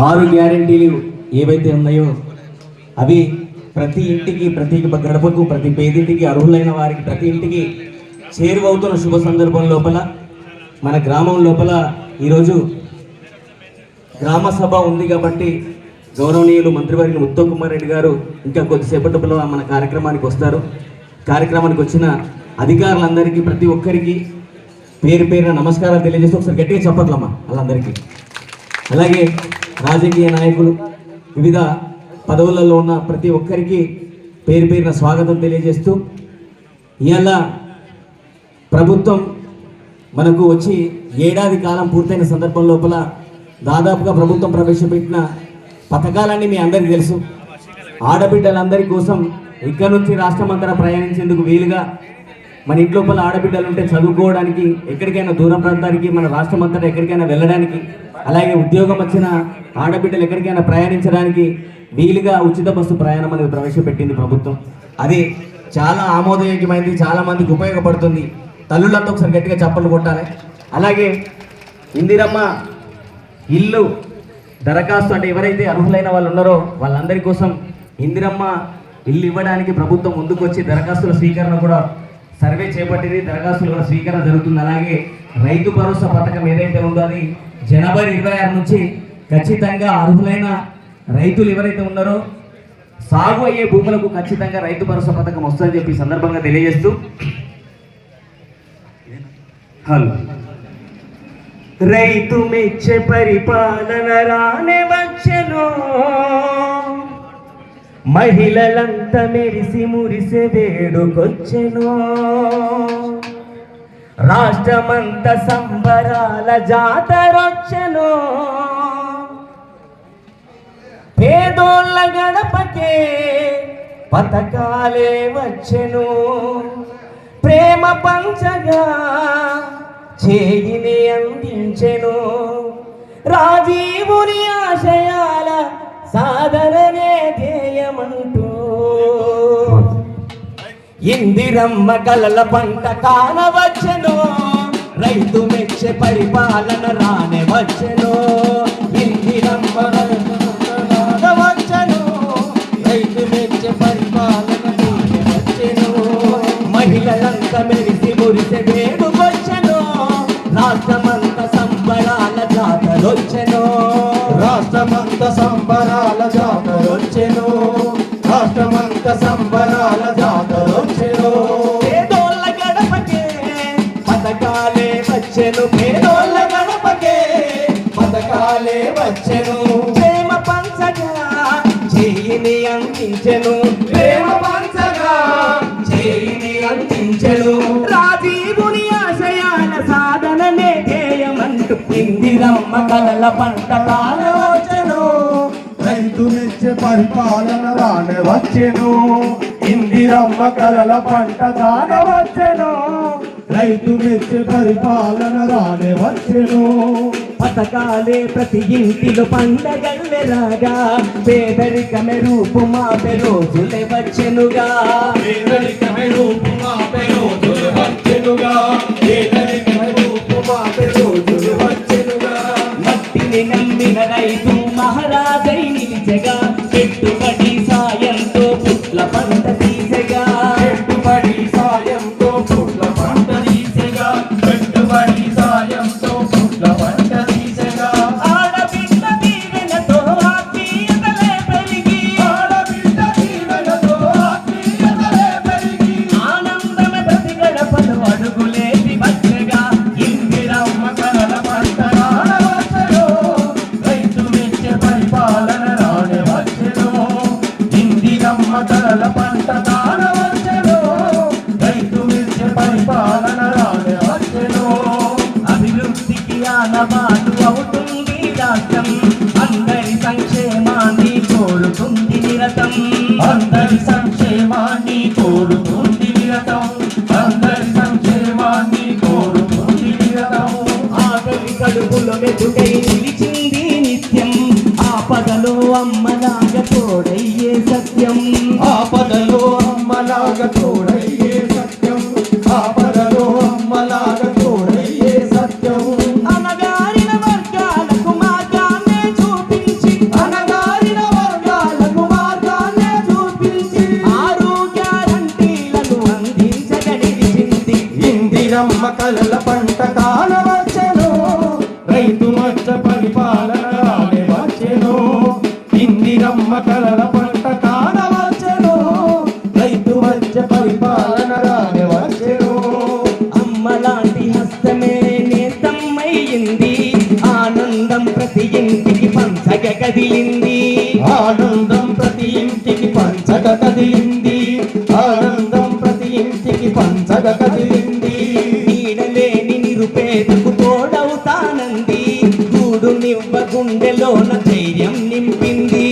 6 గ్యారెంటీలు ఏవైతే ఉన్నాయో అవి ప్రతి ఇంటికి, ప్రతి గడపకు, ప్రతి పేదింటికి, అర్హులైన వారికి ప్రతి ఇంటికి చేరువవుతున్న శుభ సందర్భం లోపల మన గ్రామం లోపల ఈరోజు గ్రామ సభ ఉంది కాబట్టి గౌరవనీయులు మంత్రివర్యులు ఉత్తమ్ కుమార్ రెడ్డి గారు ఇంకా కొద్దిసేపటిలో మన కార్యక్రమానికి వస్తారు. కార్యక్రమానికి వచ్చిన అధికారులందరికీ, ప్రతి ఒక్కరికి పేరు పేరున నమస్కారాలు తెలియజేస్తూ ఒకసారి గట్టిగా చెప్పట్లమ్మా వాళ్ళందరికీ. అలాగే రాజకీయ నాయకులు, వివిధ పదవులలో ఉన్న ప్రతి ఒక్కరికి పేరు పేరున స్వాగతం తెలియజేస్తూ, ఇవాళ ప్రభుత్వం మనకు వచ్చి ఏడాది కాలం పూర్తయిన సందర్భం లోపల దాదాపుగా ప్రభుత్వం ప్రవేశపెట్టిన పథకాలన్నీ మీ అందరికీ తెలుసు. ఆడబిడ్డలందరి కోసం ఇక్కడ నుంచి రాష్ట్రమంతటా ప్రయాణించేందుకు వీలుగా మన ఇంట్లోపల ఆడబిడ్డలు ఉంటే చదువుకోవడానికి, ఎక్కడికైనా దూర ప్రాంతానికి, మన రాష్ట్రమంతటా ఎక్కడికైనా వెళ్ళడానికి, అలాగే ఉద్యోగం వచ్చిన ఆడబిడ్డలు ఎక్కడికైనా ప్రయాణించడానికి వీలుగా ఉచిత బస్సు ప్రయాణం అనేది ప్రవేశపెట్టింది ప్రభుత్వం. అది చాలా ఆమోదయోగ్యమైంది, చాలా మందికి ఉపయోగపడుతుంది. తల్లులంతా ఒకసారి గట్టిగా చప్పట్లు కొట్టాలి. అలాగే ఇందిరమ్మ ఇల్లు దరఖాస్తు, అంటే ఎవరైతే అర్హులైన వాళ్ళు ఉన్నారో వాళ్ళందరి కోసం ఇందిరమ్మ ఇల్లు ఇవ్వడానికి ప్రభుత్వం ముందుకు వచ్చి దరఖాస్తుల స్వీకరణ కూడా సర్వే చేపట్టింది. దరఖాస్తులు కూడా స్వీకరణ జరుగుతుంది. అలాగే రైతు భరోసా పథకం ఏదైతే ఉందో అది జనవరి 26 నుంచి ఖచ్చితంగా అర్హులైన రైతులు ఎవరైతే ఉన్నారో సాగు అయ్యే భూములకు ఖచ్చితంగా రైతు భరోసా పథకం వస్తుందని చెప్పి సందర్భంగా తెలియజేస్తూ, హలో, రైతు మెచ్చే పరిపాలన రానే వచ్చెను, మహిళలంతా మెరిసి మురిసే వేడుకొచ్చెను, రాష్ట్రమంతా సంబరాల జాతరొచ్చెను, పేదోళ్ళ గడపకే పథకాలే వచ్చెను, ప్రేమ పంచగా చేయిని అందించెను, రాజీవుని ఆశయాల సాధననే ధ్యేయమంటూ ఇందిరమ్మ కలల పంట కానవచ్చెను, రైతు మెచ్చే పరిపాలన రానే వచ్చెను, ఇందిరమ్మ వచ్చెను, రైతు మెచ్చే పరిపాలన వచ్చెను, మహిళలంతా మెరిసి మురిసే వేడుకొచ్చెను, రాష్ట్రమంతా సంబరాల జాతరొచ్చెను, రాష్ట్రమంతా సంబరాల జాతరొచ్చెను, రాష్ట్రమంతా సంబరాల జాతరొచ్చెను, పేదోళ్ళ గడపకే పథకాలే వచ్చెను, పేదోళ్ళ గడపకే పథకాలే వచ్చెను, ప్రేమ పంచగా చేయిని అందించెను, ప్రేమ పంచగా చేయిని అందించెను, రాజీవుని ఆశయాల సాధననే ధ్యేయమంటూ ఇందిరమ్మ కలల పంట కానవచ్చెను, రైతు మెచ్చే పరిపాలన రానే వచ్చెను, ఇందిరమ్మ కలల పంట కానవచ్చెను, రైతు మెచ్చే పరిపాలన రానే వచ్చెను, పథకాలే ప్రతి ఇంటిలో పండగల్లే రాగా, పేదరికమే రూపు మాపే రోజులే వచ్చెనుగా, పేదరికమే రూపు మాపే రోజులు వచ్చెనుగా, పేదరికమే రూపు మాపే రోజులు వచ్చెనుగా, మట్టిని నమ్మిన రైతు మహారాజై నిలిచెగా, పెట్టుబడి సాయంతో పుట్ల పంట తీసెగా, పెట్టుబడి సాయంతో పుట్ల పంట తీసెగా, పెట్టుబడి సాయంతో పుట్ల పంట తీసెగా, ఆడబిడ్డ దీవెనతో ఆత్మీయతలే పెరిగి, ఆడబిడ్డ దీవెనతో ఆత్మీయతలే పెరిగి, ఆనందమే ప్రతి గడపలో అడుగులేసి వచ్చెగా, ఇందిరమ్మ కలల పంట రానవచ్చెను, రైతు మెచ్చే పరిపాలన రానవచ్చెను, ఇందిరమ్మ కలల పంట రానవచ్చెను, రైతు మెచ్చే పరిపాలన రానవచ్చెను, అభివృద్ధికి ఆనవాలు అవుతుంది రాష్ట్రం, అందరి సంక్షేమాన్ని కోరుతుంది నిరతం, అందరి సంక్షేమాన్ని కోరుతుంది నిరతం, అందరి సంక్షేమాన్ని కోరుతుంది నిరతం, ఆకలి కడుపులో మెతుకై నిలిచింది నిత్యం, ఆపదలో అమ్మలాగా తోడయ్యే సత్యం, ఆపదలో అమ్మలాగా తోడయ్యే సత్యం, ఆపదలో అమ్మలాగా తోడయ్యే సత్యం, అనగారిన వర్గాలకు మాగా వచ్చ పరిపాలన రానే వచ్చెను ఇందిరమ్మ కలల పంట కానవచ్చెను రైతు వచ్చ పరిపాలన రానే వచ్చెను అమ్మలాంటి హస్తమే నేస్తమయ్యింది ఆనందం ప్రతి ఇంటికి పంచగ కదిలింది ఆనందం ప్రతి ఇంటికి పంచగ కదిలింది ఆనందం ప్రతి ఇంటికి పంచగ కదిలింది నీడలేని నిరుపేదకు తోడవుతానంది గూడు నివ్వ గుండెలోన ధైర్యం నింపింది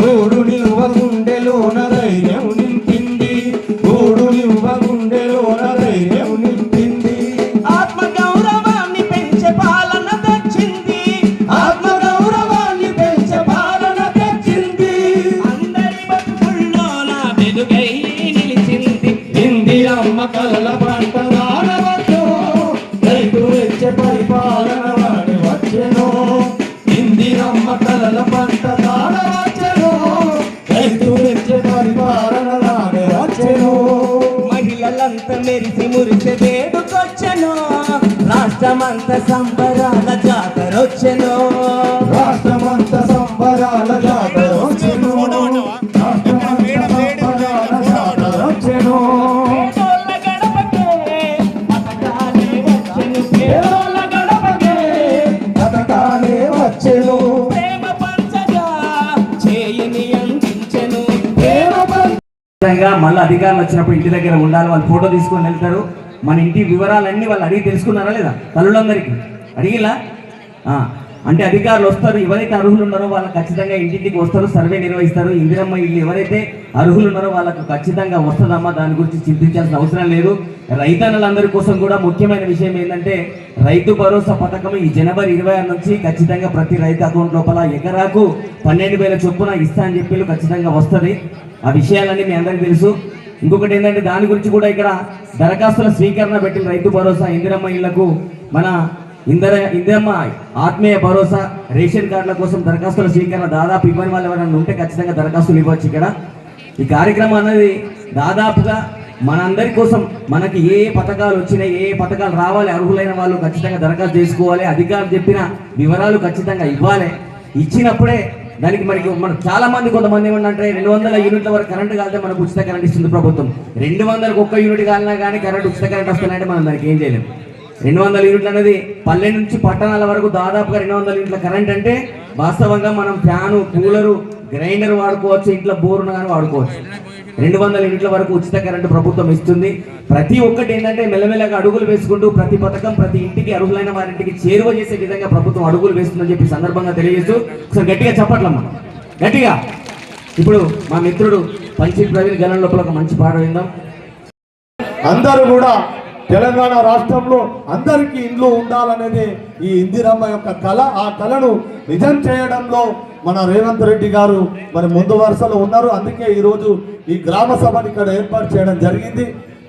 గూడు నివ్వ గుండెలోన ధైర్యం నింపింది గూడు నివ్వ గుండెలోన ధైర్యం నింపింది ఆత్మగౌరవాన్ని పెంచే పాలన తెచ్చింది ఆత్మగౌరవాన్ని పెంచే పాలన తెచ్చింది అందరి బతుకుల్లోన వెలుగై నిలిచింది ఇందిరమ్మ కలల పంట రానవచ్చు రైతు వచ్చే పరిపాలన రాని వచ్చెను ఇందిరమ్మ కలల పంట రానవచ్చెను రైతు వచ్చే పరిపాలన రాని వచ్చెను మహిళలంతా మెరిసి మురిసే వేడుకొచ్చెను రాష్ట్రమంతా సంబరాల జాతరొచ్చెను రాష్ట్రమంత సంబరాల జాతర వచ్చెను రాష్ట్రమంత సంబరాల జాతర వచ్చెను పేదోళ్ళ గడపకే పథకాలే వచ్చెను పేదోళ్ళ గడపకే పథకాలే వచ్చెను ప్రేమ పంచగా చేయిని అందించెను ప్రేమ పంచ మళ్ళీ అధికారులు వచ్చినప్పుడు ఇంటి దగ్గర ఉండాలి వాళ్ళు ఫోటో తీసుకొని వెళ్తారు మన ఇంటి వివరాలన్నీ వాళ్ళు అడిగి తెలుసుకున్నారా లేదా తల్లులందరికీ అడిగిలా అంటే అధికారులు వస్తారు ఎవరైతే అర్హులు ఉన్నారో వాళ్ళకి ఖచ్చితంగా ఇంటింటికి వస్తారు సర్వే నిర్వహిస్తారు ఇందిరమ్మ ఇల్లు ఎవరైతే అర్హులు ఉన్నారో వాళ్ళకు ఖచ్చితంగా వస్తుందమ్మా దాని గురించి చింతించాల్సిన అవసరం లేదు రైతన్నలందరి కోసం కూడా ముఖ్యమైన విషయం ఏంటంటే రైతు భరోసా పథకం ఈ జనవరి 26 నుంచి ఖచ్చితంగా ప్రతి రైతు అకౌంట్ లోపల ఎకరాకు 12,000 చొప్పున ఇస్తా అని చెప్పి ఖచ్చితంగా వస్తుంది ఆ విషయాలన్నీ మీ అందరికీ తెలుసు ఇంకొకటి ఏంటంటే దాని గురించి కూడా ఇక్కడ దరఖాస్తుల స్వీకరణ పెట్టిన రైతు భరోసా ఇందిరమ్మ ఇళ్లకు మన ఇందిరమ్మ ఆత్మీయ భరోసా రేషన్ కార్డుల కోసం దరఖాస్తుల స్వీకరణ దాదాపు ఇవ్వని వాళ్ళు ఎవరైనా ఉంటే ఖచ్చితంగా దరఖాస్తులు ఇవ్వచ్చు ఇక్కడ ఈ కార్యక్రమం అనేది దాదాపుగా మనందరి కోసం మనకి ఏ పథకాలు వచ్చినాయి ఏ పథకాలు రావాలి అర్హులైన వాళ్ళు ఖచ్చితంగా దరఖాస్తు చేసుకోవాలి అధికారులు చెప్పిన వివరాలు ఖచ్చితంగా ఇవ్వాలి ఇచ్చినప్పుడే దానికి మన చాలా మంది కొంతమంది ఏమంటే 200 యూనిట్ల వరకు కరెంట్ కాలితే మనకు ఉచిత కరెంట్ ఇస్తుంది ప్రభుత్వం 200కు 1 యూనిట్ కాలినా కానీ కరెంట్ ఉచిత కరెంట్ వస్తున్నాయంటే మనం దానికి ఏం చేయలేము 200 యూనిట్లు అనేది పల్లె నుంచి పట్టణాల వరకు దాదాపుగా 200 యూనిట్ల కరెంట్ అంటే వాస్తవంగా మనం ఫ్యాను కూలరు గ్రైండర్ వాడుకోవచ్చు ఇంట్లో బోరును కానీ వాడుకోవచ్చు 200 యూనిట్ల వరకు ఉచిత కరెంటు ప్రభుత్వం ఇస్తుంది ప్రతి ఒక్కటి ఏంటంటే మెల్లమెల్లగా అడుగులు వేసుకుంటూ ప్రతి పథకం ప్రతి ఇంటికి అర్హులైన వారింటికి చేరువ చేసే విధంగా ప్రభుత్వం అడుగులు వేస్తుందని చెప్పి సందర్భంగా తెలియజేస్తూ ఒకసారి గట్టిగా చెప్పట్లమ్మా గట్టిగా ఇప్పుడు మా మిత్రుడు పంచి ప్రవీణ్ గలం లోపల ఒక మంచి పాట విందాం అందరూ కూడా తెలంగాణ రాష్ట్రంలో అందరికీ ఇండ్లు ఉండాలనేది ఈ ఇందిరమ్మ యొక్క కళ ఆ కళను నిజం చేయడంలో మన రేవంత్ రెడ్డి గారు మరి ముందు వరుసలో ఉన్నారు అందుకే ఈరోజు ఈ గ్రామ సభను ఇక్కడ ఏర్పాటు చేయడం జరిగింది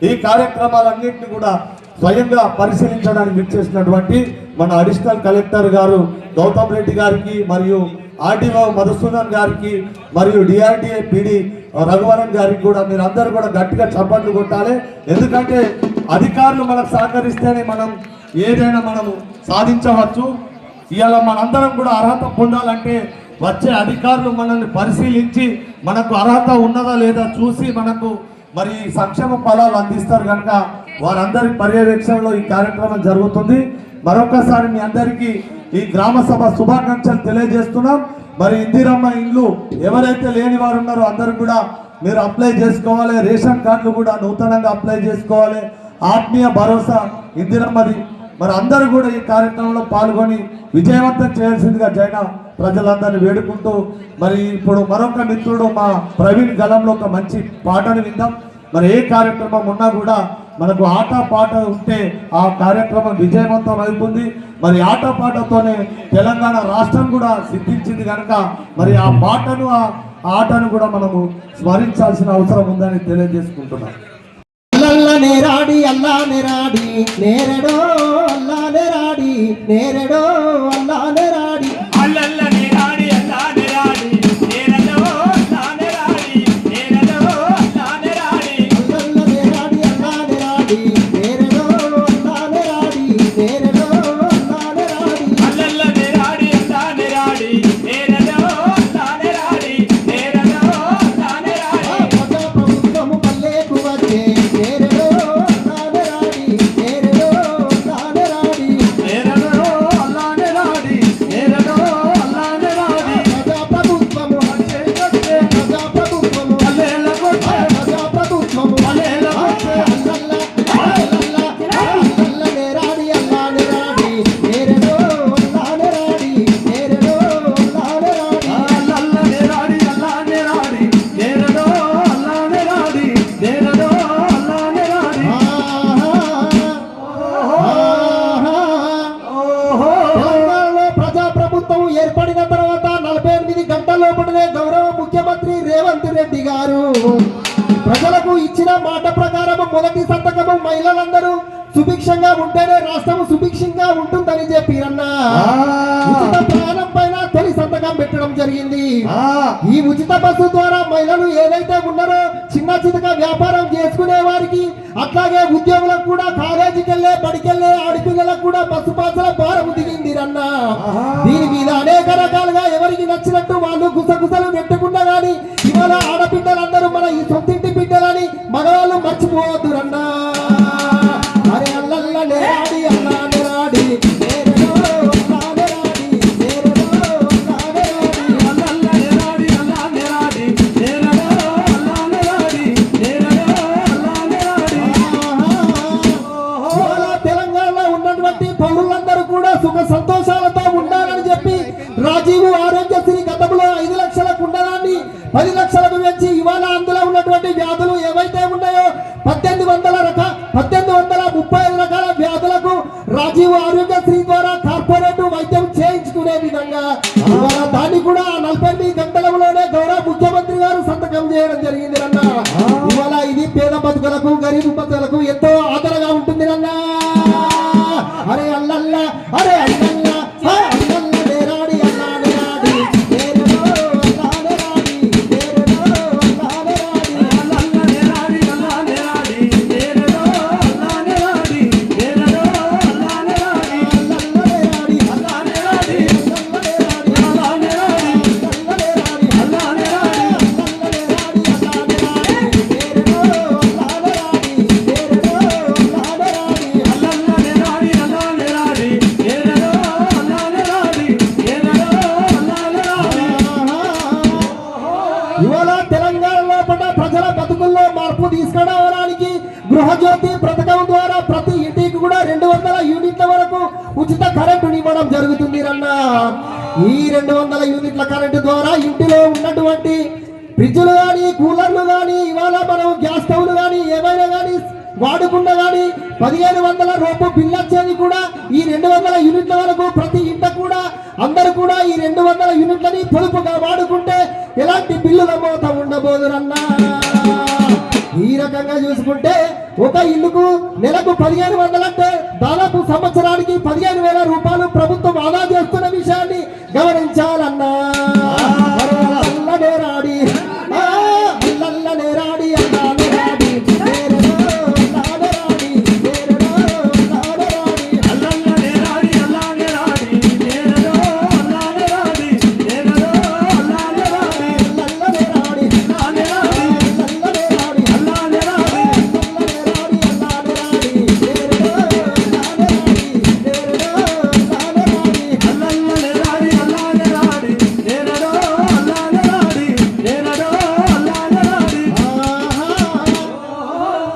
ఈ కార్యక్రమాలన్నింటినీ కూడా స్వయంగా పరిశీలించడానికి విచ్చేసినటువంటి మన అడిషనల్ కలెక్టర్ గారు గౌతమ్ రెడ్డి గారికి మరియు ఆర్డీఓ మధుసూదన్ గారికి మరియు డిఆర్డిఏ పిడి రఘువరన్ గారికి కూడా మీరు అందరూ కూడా గట్టిగా చప్పట్లు కొట్టాలి ఎందుకంటే అధికారులు మనకు సహకరిస్తేనే మనం ఏదైనా మనము సాధించవచ్చు ఇవాళ మనందరం కూడా అర్హత పొందాలంటే వచ్చే అధికారులు మనల్ని పరిశీలించి మనకు అర్హత ఉన్నదా లేదా చూసి మనకు మరి సంక్షేమ ఫలాలు అందిస్తారు కనుక వారందరి పర్యవేక్షణలో ఈ కార్యక్రమం జరుగుతుంది మరొకసారి మీ అందరికీ ఈ గ్రామ సభ శుభాకాంక్షలు తెలియజేస్తున్నాం మరి ఇందిరమ్మ ఇండ్లు ఎవరైతే లేని వారు ఉన్నారో అందరూ కూడా మీరు అప్లై చేసుకోవాలి రేషన్ కార్డులు కూడా నూతనంగా అప్లై చేసుకోవాలి ఆత్మీయ భరోసా ఇందిరమ్మది మరి అందరూ కూడా ఈ కార్యక్రమంలో పాల్గొని విజయవంతం చేయాల్సిందిగా జైన ప్రజలందరినీ వేడుకుంటూ మరి ఇప్పుడు మరొక మిత్రుడు మా ప్రవీణ్ గలంలో ఒక మంచి పాటను విందాం మరి ఏ కార్యక్రమం ఉన్నా కూడా మనకు ఆట పాట ఉంటే ఆ కార్యక్రమం విజయవంతం అవుతుంది మరి ఆట పాటతోనే తెలంగాణ రాష్ట్రం కూడా సిద్ధించింది కనుక మరి ఆ పాటను ఆ ఆటను కూడా మనము స్మరించాల్సిన అవసరం ఉందని తెలియజేసుకుంటున్నాం నేరాడి అల్లా నేరాడి నేరడో అల్లా నేరాడి నేరడో అల్లా నేరాడి అల్లల్ల నేరాడి అల్లా నేరాడి నేరడో అల్లా నేరాడి నేరడో అల్లా నేరాడి అల్లల్ల నేరాడి అల్లా నేరాడి నేరడో అల్లా నేరాడి నేరడో అల్లా నేరాడి అల్లల్ల నేరాడి ఏర్పడిన తర్వాత 48 గంటల లోపలనే గౌరవ ముఖ్యమంత్రి రేవంత్ రెడ్డి గారు ప్రజలకు ఇచ్చిన మాట ప్రకారం మొదటి సంతకము మహిళలందరూ సుభిక్షంగా ఉంటేనే రాష్ట్రం సుభిక్షంగా ఉంటుందని చెప్పిరన్నా ఉచిత ప్రయాణం పైన తొలి సంతకం పెట్టడం జరిగింది. ఈ ఉచిత బస్సు ద్వారా మహిళలు ఏదైతే ఉన్నారో చిన్న చితక వ్యాపారం చేసుకునే వారికి అట్లాగే ఉద్యోగులకు కూడా కాలేజీకి వెళ్ళే బడికెళ్ళే ఆడపిల్లలకు కూడా బస్సు పాసుల భారం దిగింది అన్నా. దీని మీద అనేక రకాలుగా ఎవరికి నచ్చినట్టు వాళ్ళు గుసగుసలు పెట్టుకున్నా గానీ ఇవాళ ఆడపిల్లలందరూ మన ఈ సొంతింటి బిడ్డలని మగవాళ్ళు మర్చిపోవద్దు అన్నా. అరే అల్లల్లనే రాడి అల్లానే రాడి నేరడో అల్లానే రాడి నేరడో అల్లానే రాడి అల్లల్లనే రాడి అల్లానే రాడి నేరడో అల్లానే రాడి నేరడో అల్లానే రాడి. ఇవాళ తెలంగాణలో ఉన్నటువంటి పౌరులందరూ కూడా సుఖ సంతోషాలతో ఉండాలని చెప్పి రాజీవ్ ఆరోగ్యశ్రీ గతంలో 5 లక్షలకు ఉండడాన్ని 10 లక్షలకు పెంచి ఇవాళ అందులో ఉన్నటువంటి వ్యాధులు ఏవైతే ఉన్నాయో 1835 రకాల వ్యాధులకు రాజీవ్ ఆరోగ్యశ్రీ ద్వారా కార్పొరేట్ వైద్యం చేయించుకునే విధంగా ఇవాళ దాన్ని కూడా 48 గంటలలోనే గౌరవ ముఖ్యమంత్రి గారు సంతకం చేయడం జరిగింది అన్న. ఇవాళ ఇది పేద బతుకులకు గరీబు బతుకులకు ఎంతో ఆదరగా ఉంటుంది అన్న. అరే అల్లల్ల అరే అల్లల్ల అల్లల్లనే రాడి అల్లానే రాడి నేరడో అల్లానే రాడి నేరడో అల్లానే రాడి అల్లల్లనే రాడి అల్లానే రాడి నేరడో అల్లానే రాడి నేరడో అల్లానే రాడి అల్లల్లనే రాడి అల్లానే రాడి అల్లల్లనే రాడి అల్లానే రాడి అల్లల్లనే రాడి అల్లానే రాడి అల్లల్లనే రాడి అల్లానే రాడి నేరడో అల్లానే రాడి నేరడో అల్లానే రాడి అల్లల్లనే రాడి అల్లానే రాడి నేరడో అల్లానే రాడి నేరడో అల్లానే రాడి. ఇవాళ తెలంగాణలో పడ్డ ప్రజల బతుకుల్లో మార్పు తీసుకురావడానికి గృహజ్యోతి పథకం ద్వారా ప్రతి ఇంటికి కూడా 200 యూనిట్ల వరకు ఉచిత కరెంటుని ఇవ్వడం జరుగుతుంది అన్న. ఈ 200 యూనిట్ల కరెంటు ద్వారా ఇంటిలో ఉన్నటువంటి ఫ్రిడ్జ్లు కానీ కూలర్లు కానీ ఇవాళ మనం గ్యాస్ స్టవ్లు కానీ ఏమైనా కానీ వాడుకున్నా కానీ 1500 రూపాయలు బిల్లు వచ్చేది కూడా ఈ 200 యూనిట్ల వరకు ప్రతి ఇంట కూడా అందరూ కూడా ఈ 200 యూనిట్లని పొదుపుగా వాడుకుంటే ఎలాంటి బిల్లుల మోత ఉండబోదురన్నా. ఈ రకంగా చూసుకుంటే ఒక ఇల్లుకు నెలకు 1500 అంటే దాదాపు సంవత్సరానికి 15,000 రూపాయలు ప్రభుత్వం ఆదా చేస్తున్న విషయాన్ని గమనించాలన్నా. అల్లనే రాడి అల్లల్లనే రాడి అల్లానే రాడి నేరడో అల్లానే రాడి నేరడో అల్లానే రాడి అల్లల్లనే రాడి అల్లానే రాడి నేరడో అల్లానే రాడి నేరడో అల్లానే రాడి అల్లల్లనే రాడి అల్లానే రాడి అల్లల్లనే రాడి అల్లానే రాడి అల్లల్లనే రాడి అల్లానే రాడి నేరడో అల్లానే రాడి నేరడో అల్లానే రాడి అల్లల్లనే రాడి అల్లానే రాడి నేరడో అల్లానే రాడి నేరడో అల్లానే రాడి.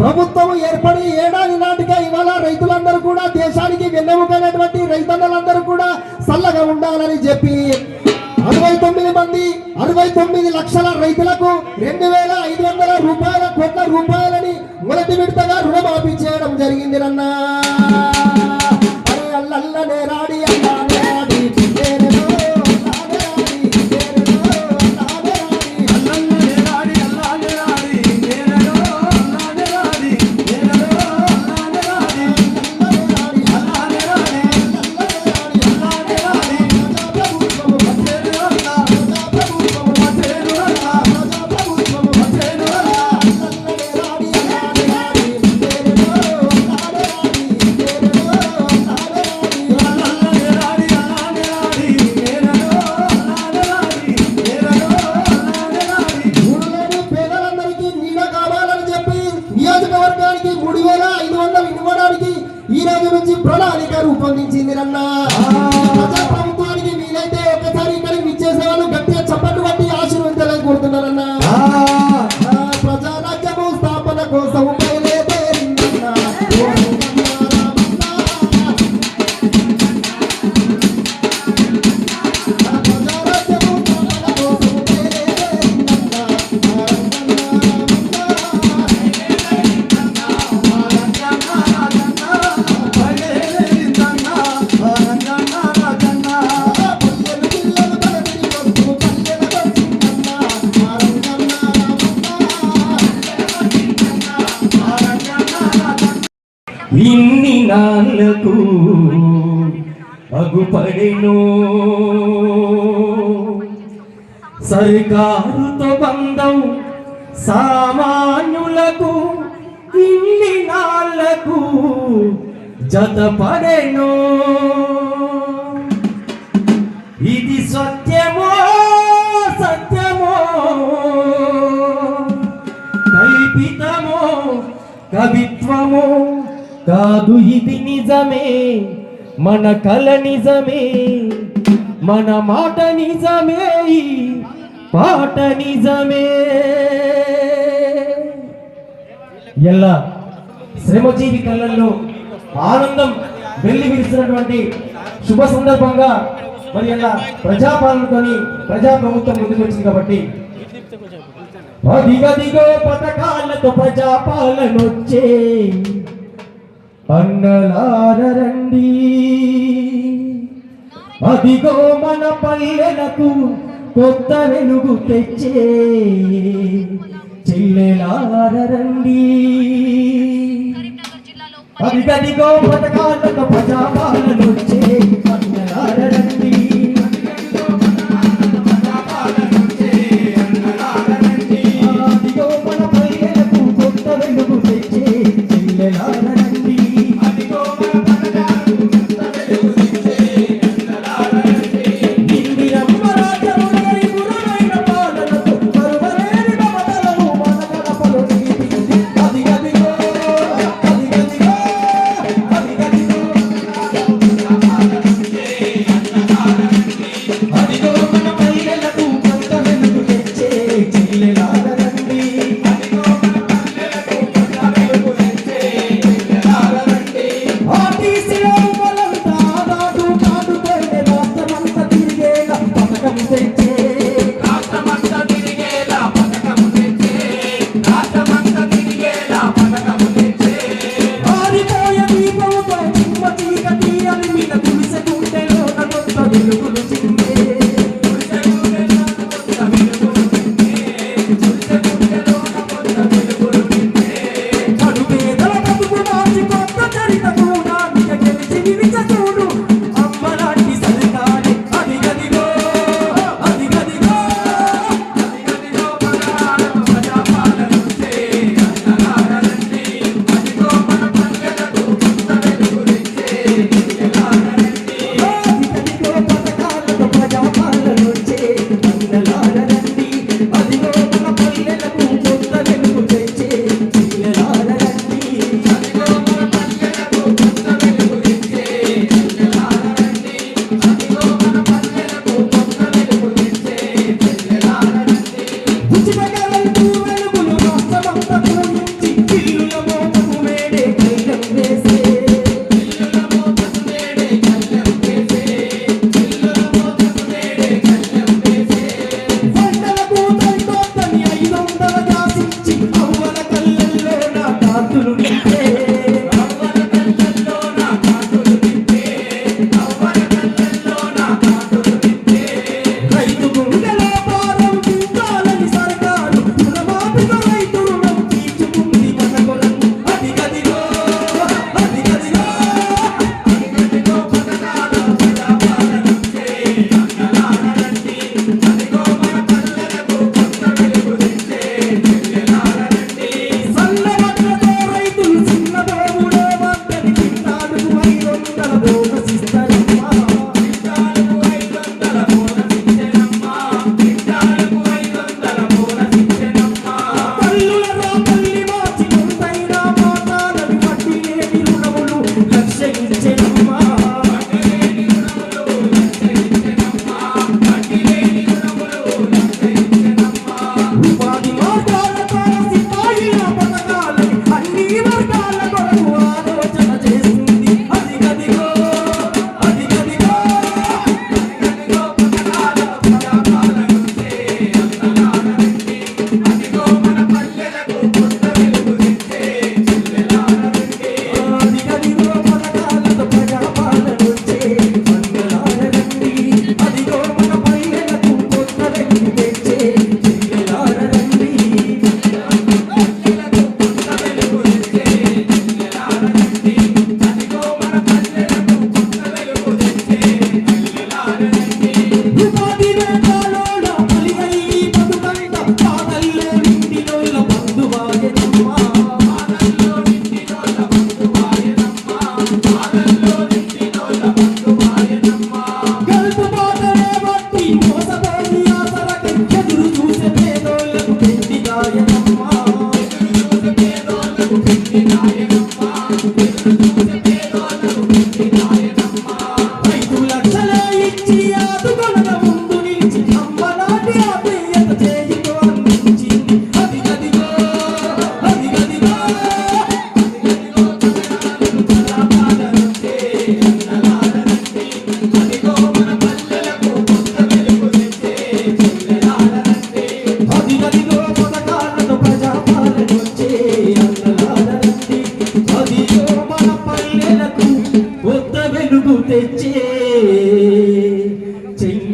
ప్రభుత్వం ఏర్పడి ఏడాది నాటిగా ఇవాళ రైతులందరూ కూడా దేశానికి వెన్నెముకైనటువంటి రైతన్నలందరూ కూడా చల్లగా ఉండాలని చెప్పి 69 లక్షల రైతులకు 2,500 కోట్ల రూపాయలని మొదటి విడతగా రుణమాఫీ చేయడం జరిగింది అన్నా. అరే అల్లల్లనే రాడి అల్లానే రాడి నేరడో అల్లానే రాడి నేరడో అల్లానే రాడి అల్లల్లనే రాడి అల్లానే రాడి నేరడో అల్లానే రాడి నేరడో అల్లానే రాడి అల్లల్లనే రాడి అల్లానే రాడి అల్లల్లనే రాడి అల్లానే రాడి ప్రభుత్వము వచ్చేను అన్నా ప్రభుత్వము వచ్చేను అన్నా ప్రభుత్వము వచ్చేను అన్నా అల్లల్లనే రాడి అల్లానే రాడి నేరడో అల్లానే రాడి నేరడో అల్లానే రాడి ఇన్ని నాళ్ళకు అగుపడెను సర్కారుతో బంధం సామాన్యులకు ఇన్ని నాళ్ళకు జతపడెను ఇది సత్యమో సత్యమో కల్పితమో కవిత్వమో కాదు ఇది నిజమే మన కల నిజమే మన మాట నిజమే ఈ పాట నిజమే ఎలా శ్రమజీవి కళ్ళల్లో ఆనందం వెళ్లి విరిసినటువంటి శుభ సందర్భంగా మరి అలా ప్రజాపాలనతోని ప్రజాప్రభుత్వం ముందుకు వచ్చింది కాబట్టి అదిగదిగో పథకాలతో ప్రజాపాలనొచ్చే అన్నలారండి అదిగో మన పల్లెలకు కొత్త వెలుగు తెచ్చే చెల్లెలారండి అదిగదిగో పథకాలతో ప్రజాపాలనొచ్చే అన్నలారండి అదిగో మన పల్లెలకు కొత్త వెలుగు తెచ్చే చెల్లెలారండి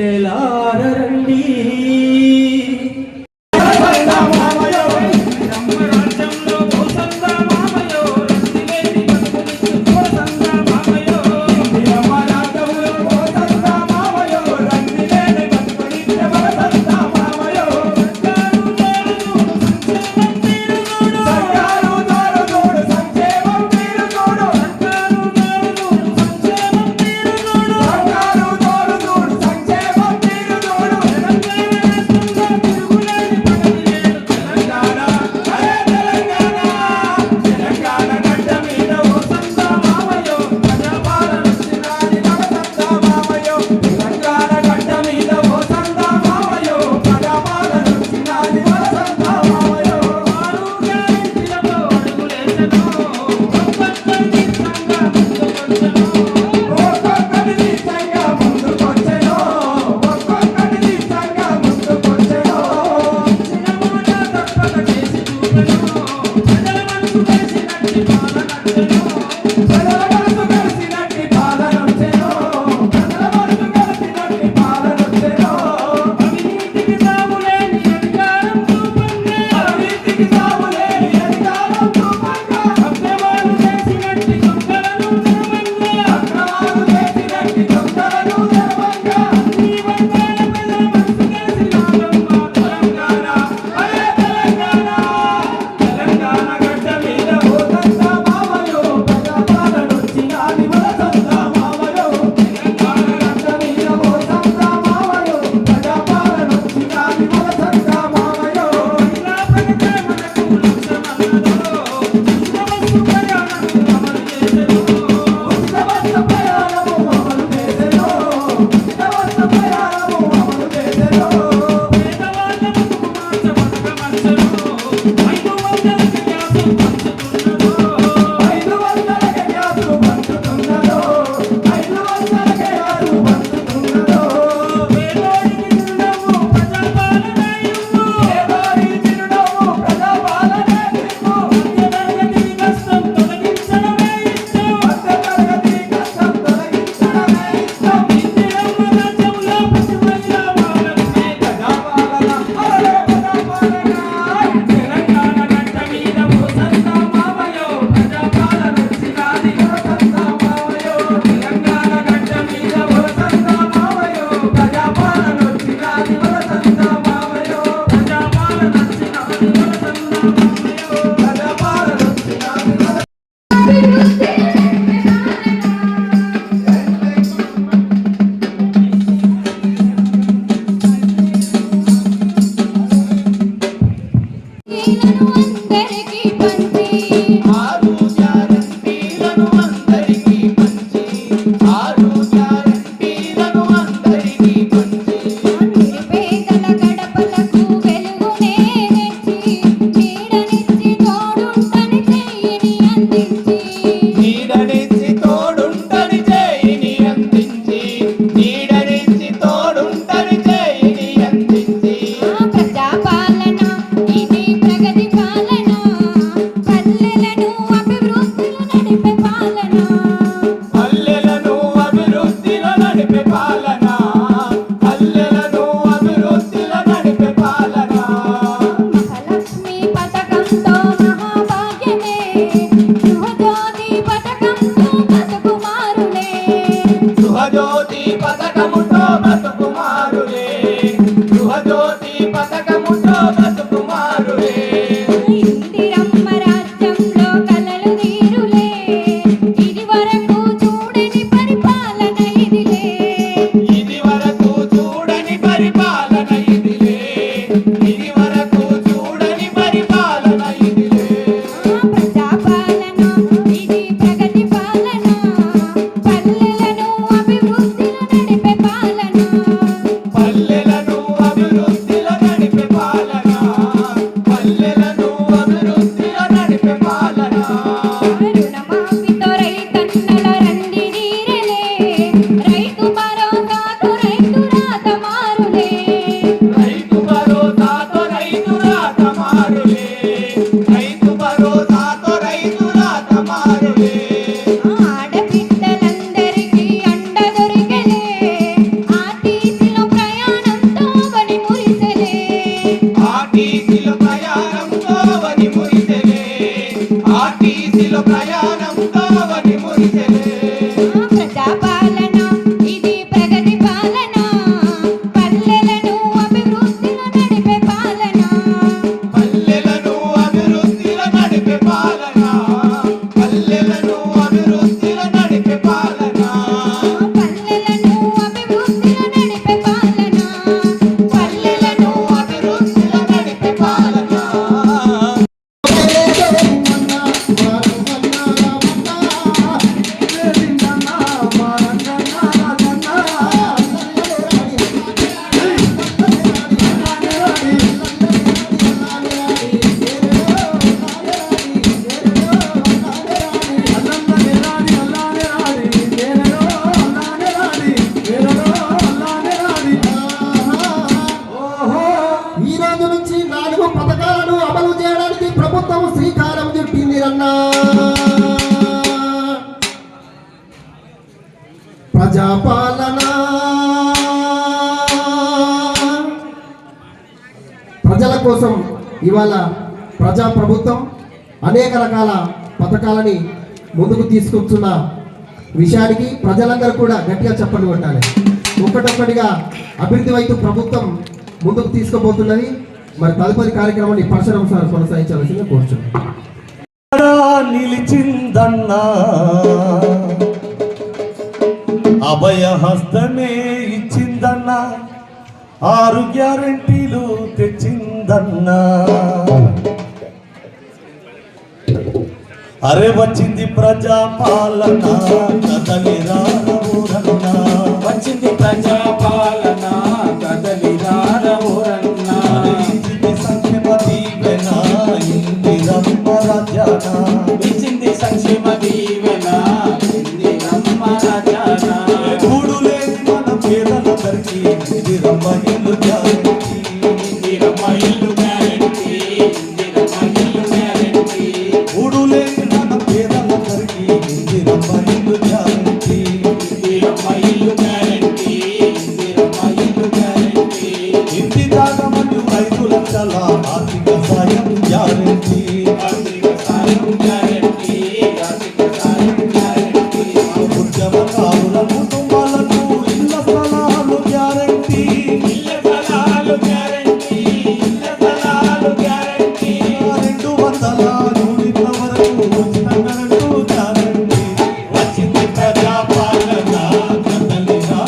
గుండెలారండి పల్లె రన్నా. ప్రజాపాలన ప్రజల కోసం ఇవాళ ప్రజాప్రభుత్వం అనేక రకాల పథకాలని ముందుకు తీసుకొస్తున్న విషయానికి ప్రజలందరూ కూడా గట్టిగా చప్పట్లు కొట్టాలి. ఒక్కటొక్కటిగా అభివృద్ధి వైపు ప్రభుత్వం ముందుకు తీసుకుపోతున్నది. మరి తదుపరి కార్యక్రమాన్ని పరశురామ్ సార్ కొనసాగించాల్సిందిగా కోరుచున్నాం. నిలిచిందన్నా అభయ హస్తమే ఇచ్చిందన్నా, 6 గ్యారెంటీలు తెచ్చిందన్నా. అరే వచ్చింది ప్రజాపాలన కదలిరా ఊరన్నా, వచ్చింది ప్రజాపాలన కదలిరా ఊరన్నా. సంక్షేమ దీవెన ఇందిరమ్మ రాజ్యాన, ఇచ్చింది సంక్షేమ దీవెన ఇందిరమ్మ రాజ్యాన. కూడు లేని మన పేదలందరికీ ఇందిరమ్మ ఇల్లు గ్యారెంటీ, ఇందిరమ్మ ఇల్లు గ్యారెంటీ, ఇందిరమ్మ ఇల్లు గ్యారెంటీ. కూడు లేని మన పేదలందరికీ ఇందిరమ్మ ఇల్లు గ్యారెంటీ, ఇందిరమ్మ ఇల్లు గ్యారెంటీ, ఇందిరమ్మ ఇల్లు గ్యారెంటీ. ఇంటి దాకా మరియు 5 లక్షల ఆర్థిక సాయం గ్యారెంటీ, ఆర్థిక సాయం గ్యారెంటీ, ఆర్థిక సాయం గ్యారెంటీ. ఉద్యమకారుల కుటుంబాలకు ఇళ్ల స్థలాలు గ్యారెంటీ, ఇళ్ళ స్థలాలు గ్యారెంటీ, ఇళ్ళ స్థలాలు గ్యారెంటీ. 200 యూనిట్ల వరకు ఉచిత కరెంటు గ్యారెంటీ. వచ్చింది ప్రజాపాలన కదలిరా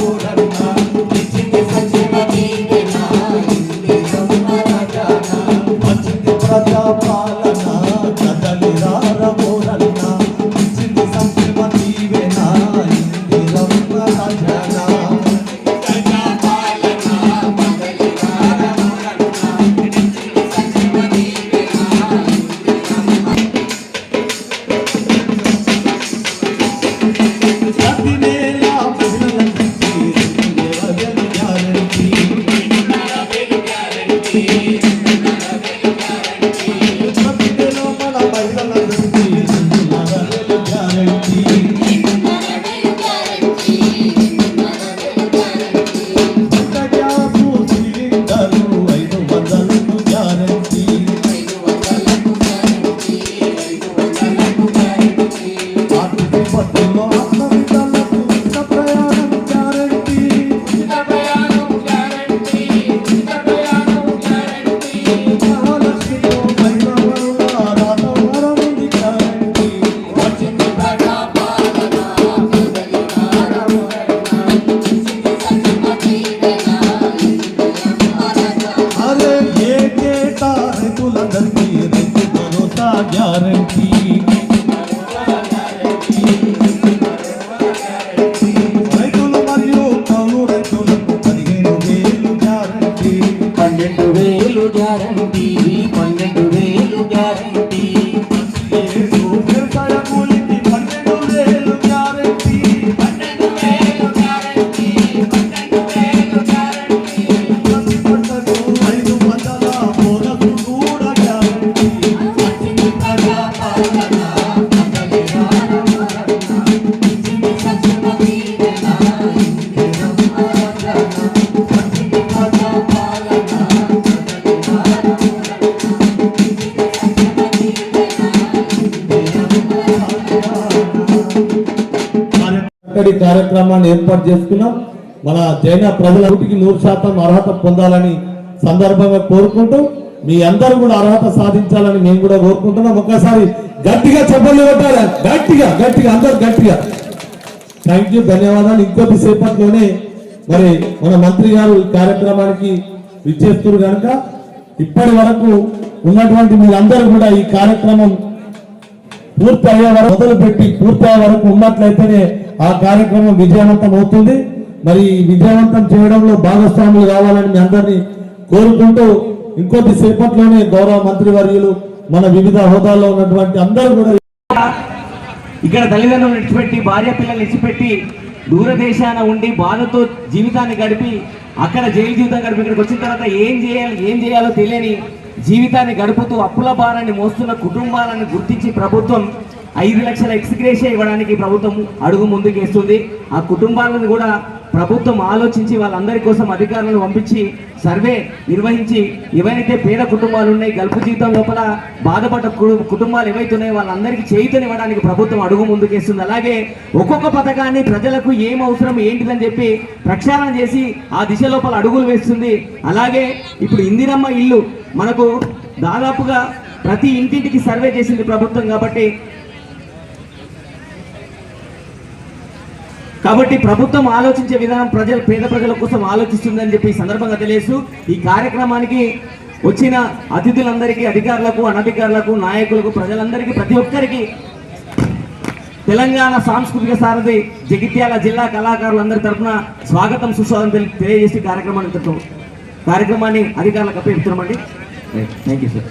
ఊరన్నా, ఇచ్చింది సంక్షేమ దీవెన ఇందిరమ్మ రాజ్యాన. వచ్చింది ప్రజాపాలన కదలిరా ఊరన్న, ఇచ్చింది సంక్షేమ దీవెన ఇందిరమ్మ రాజ్యాన. ప్రజాపాలన కదలిరా ఊరన్నా, ఇచ్చింది సంక్షేమ దీవెన ప్రతి నెల మహిళలందరికీ 2,000 గ్యారెంటీ, ప్రతి నెల మన మహిళలందరికీ 2,000 గ్యారెంటీ. వంట గ్యాసు సిలిండరు 500 గ్యారెంటీ, ఆర్టీసీ బస్సులో అన్నవిధాలకు ఉచిత ప్రయాణం గ్యారెంటీ, మహాలక్ష్మితో మహిళా వరుల రాత వరం ఉంది గ్యారెంటీ. వచ్చింది ప్రజాపాలన కదలిరా ఊరన్నా, ఇచ్చింది సంక్షేమ దీవెన ఇందిరమ్మ రాజ్యాన. అరే ఏటేటా రైతులందరికీ రైతు భరోసా గ్యారెంటీ, రైతులు మరియు కౌలు రైతులకు 15,000 గ్యారెంటీ, 12,000 గ్యారెంటీ, 12,000 గ్యారెంటీ. ఏడు వ్యవసాయ కూలికి 12,000 గ్యారెంటీ, 12,000 గ్యారెంటీ, 12,000 గ్యారెంటీ. ప్రతి పంటకు 500 బోనస్ కూడా గ్యారెంటీ. వచ్చింది ప్రజాపాలన కదలిరా ఊరన్నా, ఇచ్చింది సంక్షేమ దీవెన ఇందిరమ్మ రాజ్యాన. వచ్చింది ప్రజాపాలన కదలిరా ఊరన్నా, ఇచ్చింది సంక్షేమ దీవెన ఇందిరమ్మ రాజ్యాన. చక్కటి కార్యక్రమాన్ని ఏర్పాటు చేసుకున్నాం. మన జైన ప్రజల 100% అర్హత పొందాలని సందర్భంగా కోరుకుంటూ మీ అందరూ కూడా అర్హత సాధించాలని మేము కూడా కోరుకుంటున్నాం. ఒకసారి గట్టిగా చెప్పలు కొట్టాలి, గట్టిగా గట్టిగా అందరూ గట్టిగా. థ్యాంక్ యూ, ధన్యవాదాలు. ఇంకొద్ది సేపట్లోనే మరి మన మంత్రి గారు ఈ కార్యక్రమానికి విచ్చేస్తున్నారు కనుక ఇప్పటి వరకు ఉన్నటువంటి మీరందరూ కూడా ఈ కార్యక్రమం పూర్తి అయ్యే వరకు మొదలుపెట్టి పూర్తి అయ్యే వరకు ఉన్నట్లయితేనే ఆ కార్యక్రమం విజయవంతం అవుతుంది. మరి ఈ విజయవంతం చేయడంలో భాగస్వాములు కావాలని మీ అందరినీ కోరుకుంటూ ఇంకొద్ది సేపట్లోనే గౌరవ మంత్రి వర్యులు మన వివిధ హోదాల్లో ఉన్నటువంటి అందరూ కూడా ఇక్కడ తల్లిదండ్రులు విడిచిపెట్టి భార్య పిల్లలు విడిచిపెట్టి దూరదేశాన ఉండి బాధతో జీవితాన్ని గడిపి అక్కడ జైలు జీవితం గడిపి ఇక్కడికి వచ్చిన తర్వాత ఏం చేయాలో తెలియని జీవితాన్ని గడుపుతూ అప్పుల భారాన్ని మోస్తున్న కుటుంబాలను గుర్తించి ప్రభుత్వం 5 లక్షల ఎక్స్గ్రేషియా ఇవ్వడానికి ప్రభుత్వం అడుగు ముందుకేస్తుంది. ఆ కుటుంబాలను కూడా ప్రభుత్వం ఆలోచించి వాళ్ళందరి కోసం అధికారులను పంపించి సర్వే నిర్వహించి ఏవైతే పేద కుటుంబాలు ఉన్నాయి, గల్పు జీవితం లోపల బాధపడ్డ కుటుంబాలు ఏవైతే ఉన్నాయో వాళ్ళందరికీ చేయూతనివ్వడానికి ప్రభుత్వం అడుగు ముందుకేస్తుంది. అలాగే ఒక్కొక్క పథకాన్ని ప్రజలకు ఏం అవసరం ఏంటిదని చెప్పి ప్రక్షాళన చేసి ఆ దిశ లోపల అడుగులు వేస్తుంది. అలాగే ఇప్పుడు ఇందిరమ్మ ఇల్లు మనకు దాదాపుగా ప్రతి ఇంటింటికి సర్వే చేసింది ప్రభుత్వం కాబట్టి ప్రభుత్వం ఆలోచించే విధానం పేద ప్రజల కోసం ఆలోచిస్తుందని చెప్పి ఈ సందర్భంగా తెలియజేస్తూ ఈ కార్యక్రమానికి వచ్చిన అతిథులందరికీ, అధికారులకు, అనధికారులకు, నాయకులకు, ప్రజలందరికీ, ప్రతి ఒక్కరికి తెలంగాణ సాంస్కృతిక సారథి జగిత్యాల జిల్లా కళాకారులందరి తరఫున స్వాగతం, సుస్వాగతం తెలియజేసి కార్యక్రమాన్ని అధికారులకు అప్పగిస్తున్నామండి. Thank you sir.